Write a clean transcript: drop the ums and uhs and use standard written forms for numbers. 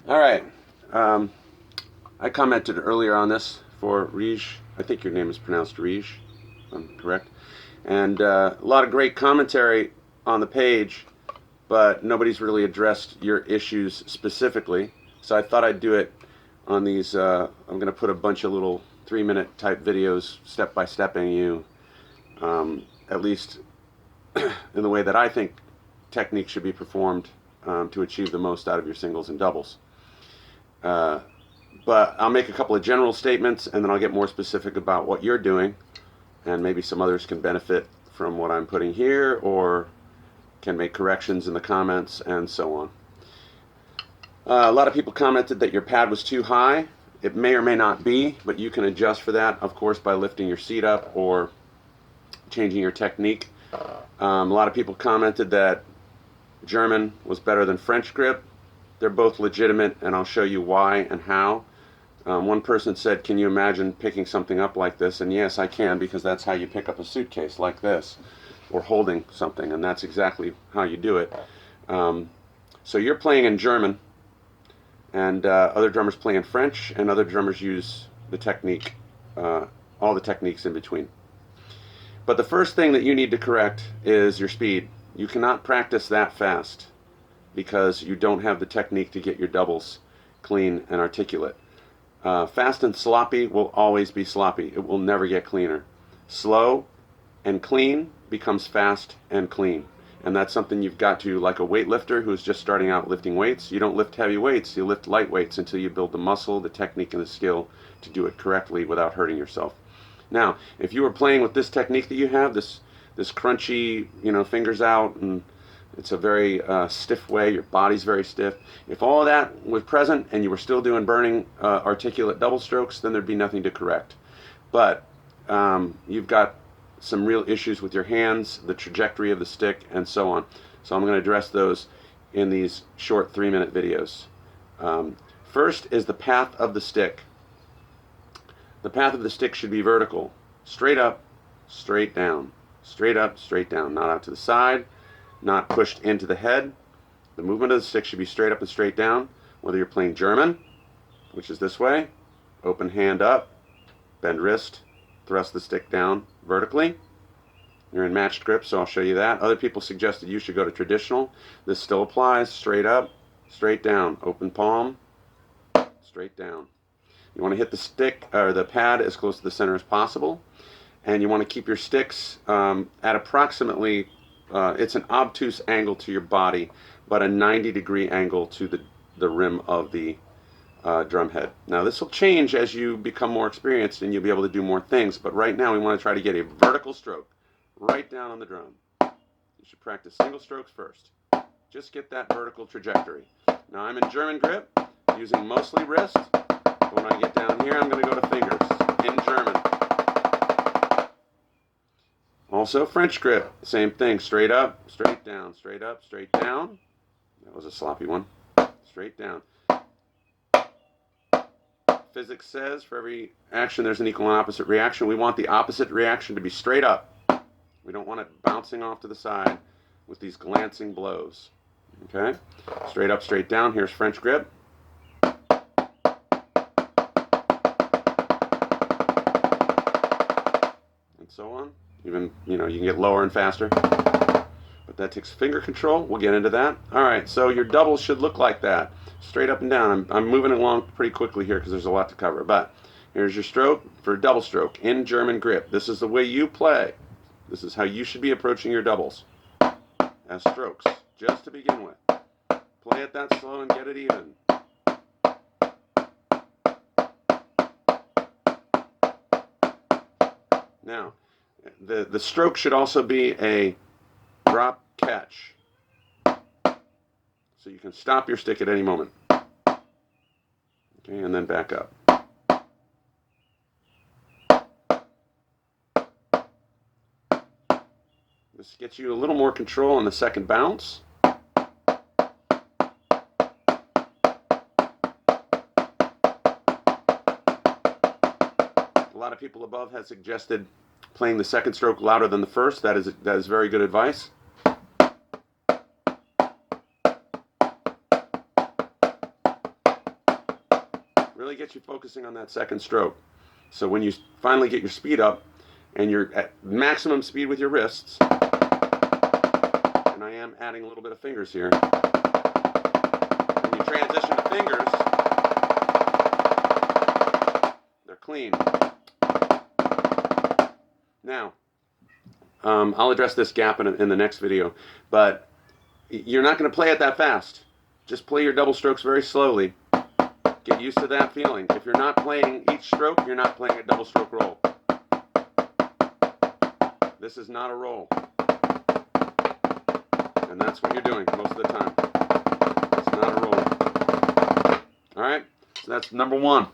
All right. Um, I commented earlier on this for Rej. I think your name is pronounced Rej, if I'm correct. And a lot of great commentary on the page, but nobody's really addressed your issues specifically. So I thought I'd do it on these. I'm going to put a bunch of little 3-minute type videos, step by stepping you, at least in the way that I think technique should be performed to achieve the most out of your singles and doubles. But I'll make a couple of general statements and then I'll get more specific about what you're doing, and maybe some others can benefit from what I'm putting here or can make corrections in the comments and so on. A lot of people commented that your pad was too high. It may or may not be, but you can adjust for that, of course, by lifting your seat up or changing your technique. A lot of people commented that German was better than French grip. They're both legitimate, and I'll show you why and how. One person said, can you imagine picking something up like this? And yes, I can, because that's how you pick up a suitcase like this, or holding something, and that's exactly how you do it. So you're playing in German, and other drummers play in French, and other drummers use the technique, all the techniques in between. But the first thing that you need to correct is your speed. You cannot practice that fast because you don't have the technique to get your doubles clean and articulate. Fast and sloppy will always be sloppy. It will never get cleaner. Slow and clean becomes fast and clean. And that's something you've got to, like a weightlifter who's just starting out lifting weights. You don't lift heavy weights, you lift light weights until you build the muscle, the technique, and the skill to do it correctly without hurting yourself. Now, if you were playing with this technique that you have, this crunchy, fingers out, and it's a very stiff way, your body's very stiff. If all of that was present and you were still doing burning articulate double strokes, then there'd be nothing to correct. But you've got some real issues with your hands, the trajectory of the stick, and so on. So I'm going to address those in these short 3-minute videos. First is the path of the stick. The path of the stick should be vertical. Straight up, straight down. Straight up, straight down. Not out to the side, not pushed into the head. The movement of the stick should be straight up and straight down. Whether you're playing German, which is this way, open hand up, bend wrist, thrust the stick down vertically. You're in matched grip, so I'll show you that. Other people suggested you should go to traditional. This still applies. Straight up, straight down. Open palm, straight down. You want to hit the stick or the pad as close to the center as possible, and you want to keep your sticks at approximately, it's an obtuse angle to your body, but a 90-degree angle to the rim of the drum head. Now this will change as you become more experienced and you'll be able to do more things, but right now we want to try to get a vertical stroke right down on the drum. You should practice single strokes first. Just get that vertical trajectory. Now I'm in German grip, using mostly wrist. When I get down here, I'm going to go to fingers in German. Also, French grip, same thing. Straight up, straight down, straight up, straight down. That was a sloppy one. Straight down. Physics says for every action, there's an equal and opposite reaction. We want the opposite reaction to be straight up. We don't want it bouncing off to the side with these glancing blows. Okay? Straight up, straight down. Here's French grip. So on. Even, you can get lower and faster. But that takes finger control. We'll get into that. All right, so your doubles should look like that. Straight up and down. I'm moving along pretty quickly here because there's a lot to cover. But here's your stroke for a double stroke in German grip. This is the way you play. This is how you should be approaching your doubles. As strokes, just to begin with. Play it that slow and get it even. Now, the stroke should also be a drop catch. So you can stop your stick at any moment. Okay, and then back up. This gets you a little more control on the second bounce. A lot of people above have suggested playing the second stroke louder than the first. That is very good advice. Really get you focusing on that second stroke. So when you finally get your speed up and you're at maximum speed with your wrists, and I am adding a little bit of fingers here, when you transition to fingers, they're clean. Now, I'll address this gap in the next video, but you're not going to play it that fast. Just play your double strokes very slowly. Get used to that feeling. If you're not playing each stroke, you're not playing a double stroke roll. This is not a roll. And that's what you're doing most of the time. It's not a roll. All right? So that's number one.